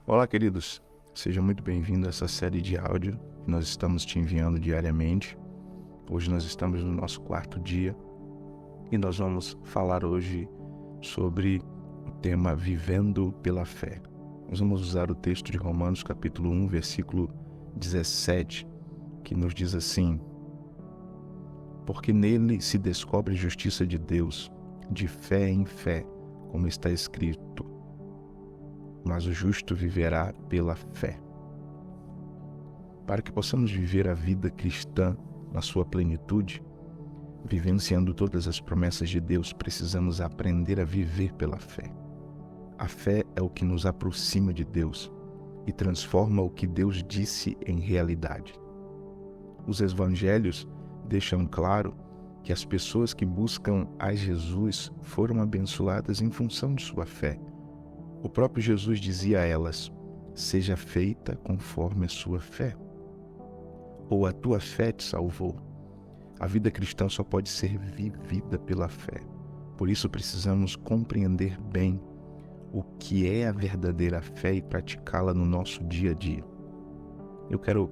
Olá, queridos. Seja muito bem-vindo a essa série de áudio que nós estamos te enviando diariamente. Hoje nós estamos no nosso 4º dia e nós vamos falar hoje sobre o tema Vivendo pela Fé. Nós vamos usar o texto de Romanos capítulo 1, versículo 17, que nos diz assim: porque nele se descobre a justiça de Deus, de fé em fé, como está escrito, mas o justo viverá pela fé. Para que possamos viver a vida cristã na sua plenitude, vivenciando todas as promessas de Deus, precisamos aprender a viver pela fé. A fé é o que nos aproxima de Deus e transforma o que Deus disse em realidade. Os evangelhos deixam claro que as pessoas que buscam a Jesus foram abençoadas em função de sua fé. O próprio Jesus dizia a elas: seja feita conforme a sua fé, ou a tua fé te salvou. A vida cristã só pode ser vivida pela fé. Por isso precisamos compreender bem o que é a verdadeira fé e praticá-la no nosso dia a dia. Eu quero,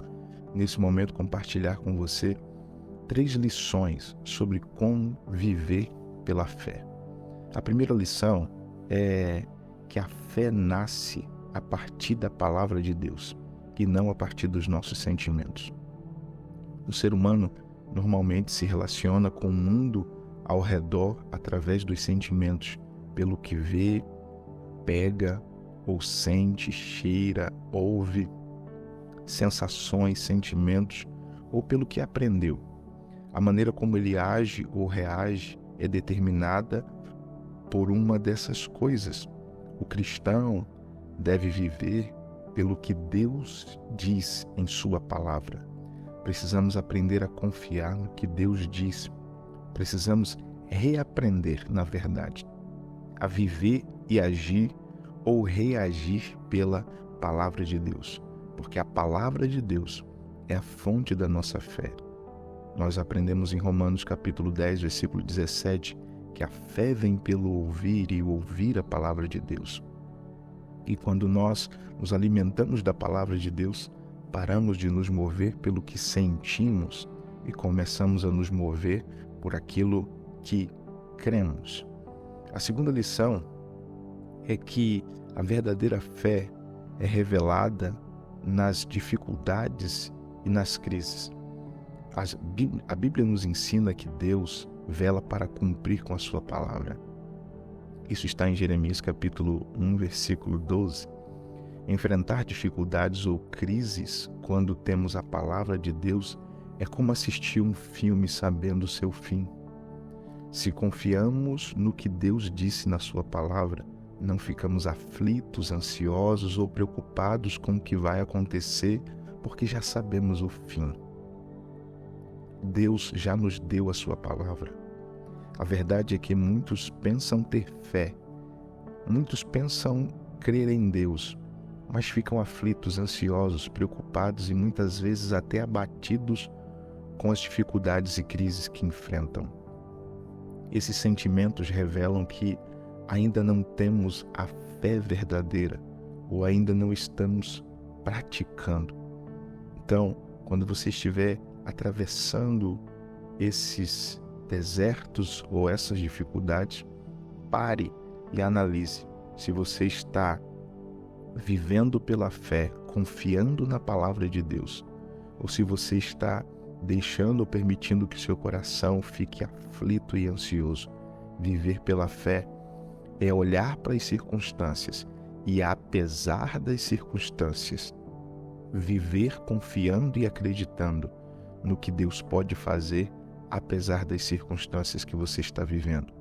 nesse momento, compartilhar com você 3 lições sobre como viver pela fé. A primeira lição é que a fé nasce a partir da palavra de Deus e não a partir dos nossos sentimentos. O ser humano normalmente se relaciona com o mundo ao redor através dos sentimentos, pelo que vê, pega ou sente, cheira, ouve, sensações, sentimentos, ou pelo que aprendeu. A maneira como ele age ou reage é determinada por uma dessas coisas. O cristão deve viver pelo que Deus diz em sua palavra. Precisamos aprender a confiar no que Deus diz. Precisamos reaprender, na verdade, a viver e agir ou reagir pela palavra de Deus, porque a palavra de Deus é a fonte da nossa fé. Nós aprendemos em Romanos capítulo 10, versículo 17, que a fé vem pelo ouvir e ouvir a palavra de Deus. E quando nós nos alimentamos da palavra de Deus, paramos de nos mover pelo que sentimos e começamos a nos mover por aquilo que cremos. A segunda lição é que a verdadeira fé é revelada nas dificuldades e nas crises. A Bíblia nos ensina que Deus vela para cumprir com a sua palavra. Isso está em Jeremias capítulo 1, versículo 12. Enfrentar dificuldades ou crises quando temos a palavra de Deus é como assistir um filme sabendo o seu fim. Se confiamos no que Deus disse na sua palavra, não ficamos aflitos, ansiosos ou preocupados com o que vai acontecer, porque já sabemos o fim. Deus já nos deu a sua palavra. A verdade é que muitos pensam ter fé, muitos pensam crer em Deus, mas ficam aflitos, ansiosos, preocupados e muitas vezes até abatidos com as dificuldades e crises que enfrentam. Esses sentimentos revelam que ainda não temos a fé verdadeira ou ainda não estamos praticando. Então, quando você estiver atravessando esses desertos ou essas dificuldades, pare e analise se você está vivendo pela fé, confiando na palavra de Deus, ou se você está deixando ou permitindo que seu coração fique aflito e ansioso. Viver pela fé é olhar para as circunstâncias e, apesar das circunstâncias, viver confiando e acreditando no que Deus pode fazer, apesar das circunstâncias que você está vivendo.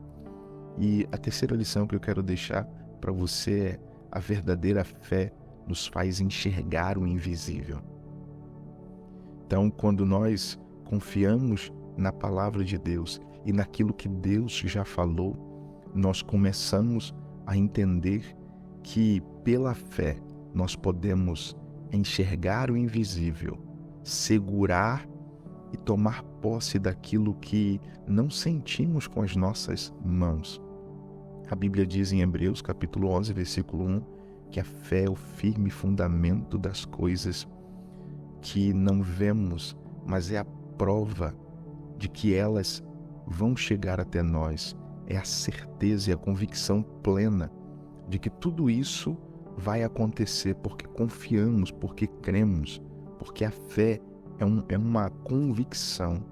E a terceira lição que eu quero deixar para você é: a verdadeira fé nos faz enxergar o invisível. Então, quando nós confiamos na palavra de Deus e naquilo que Deus já falou, nós começamos a entender que, pela fé, nós podemos enxergar o invisível, segurar e tomar posse daquilo que não sentimos com as nossas mãos. A Bíblia diz em Hebreus capítulo 11, versículo 1, que a fé é o firme fundamento das coisas que não vemos, mas é a prova de que elas vão chegar até nós. É a certeza e a convicção plena de que tudo isso vai acontecer porque confiamos, porque cremos, porque a fé é uma convicção.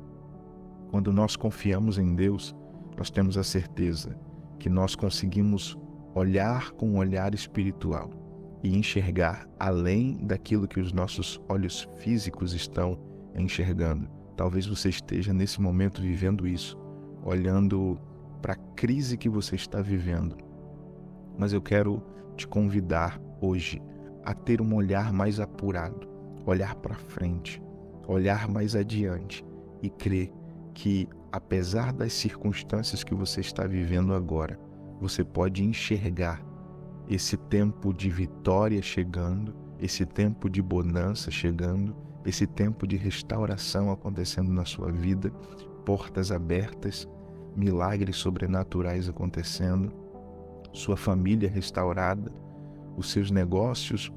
Quando nós confiamos em Deus, nós temos a certeza que nós conseguimos olhar com um olhar espiritual e enxergar além daquilo que os nossos olhos físicos estão enxergando. Talvez você esteja nesse momento vivendo isso, olhando para a crise que você está vivendo. Mas eu quero te convidar hoje a ter um olhar mais apurado, olhar para frente, olhar mais adiante e crer que, apesar das circunstâncias que você está vivendo agora, você pode enxergar esse tempo de vitória chegando, esse tempo de bonança chegando, esse tempo de restauração acontecendo na sua vida, portas abertas, milagres sobrenaturais acontecendo, sua família restaurada, os seus negócios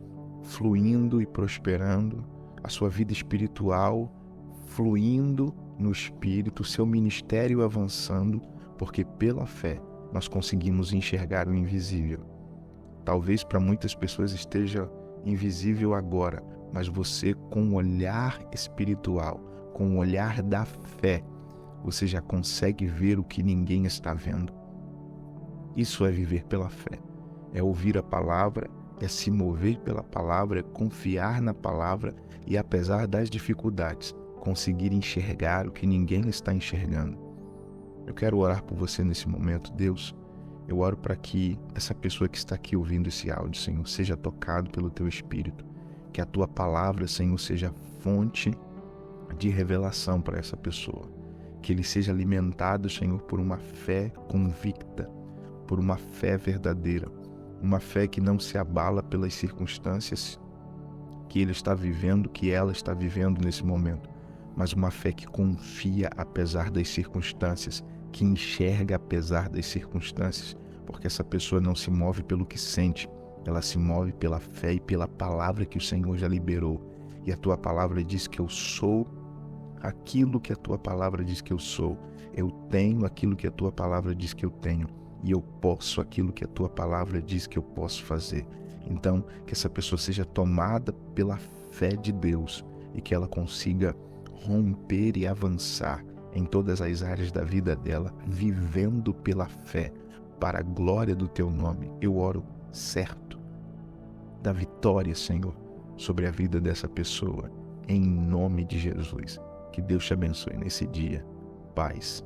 fluindo e prosperando, a sua vida espiritual fluindo no Espírito, seu ministério avançando, porque pela fé nós conseguimos enxergar o invisível. Talvez para muitas pessoas esteja invisível agora, mas você, com o olhar espiritual, com o olhar da fé, você já consegue ver o que ninguém está vendo. Isso é viver pela fé, é ouvir a palavra, é se mover pela palavra, é confiar na palavra e, apesar das dificuldades, conseguir enxergar o que ninguém está enxergando. Eu quero orar por você nesse momento, Deus. Eu oro para que essa pessoa que está aqui ouvindo esse áudio, Senhor, seja tocado pelo Teu Espírito. Que a Tua palavra, Senhor, seja fonte de revelação para essa pessoa. Que ele seja alimentado, Senhor, por uma fé convicta, por uma fé verdadeira, uma fé que não se abala pelas circunstâncias que ele está vivendo, que ela está vivendo nesse momento, mas uma fé que confia apesar das circunstâncias, que enxerga apesar das circunstâncias, porque essa pessoa não se move pelo que sente, ela se move pela fé e pela palavra que o Senhor já liberou. E a Tua palavra diz que eu sou aquilo que a Tua palavra diz que eu sou. Eu tenho aquilo que a Tua palavra diz que eu tenho. E eu posso aquilo que a Tua palavra diz que eu posso fazer. Então, que essa pessoa seja tomada pela fé de Deus e que ela consiga romper e avançar em todas as áreas da vida dela, vivendo pela fé, para a glória do Teu nome. Eu oro certo da vitória, Senhor, sobre a vida dessa pessoa, em nome de Jesus. Que Deus te abençoe nesse dia. Paz.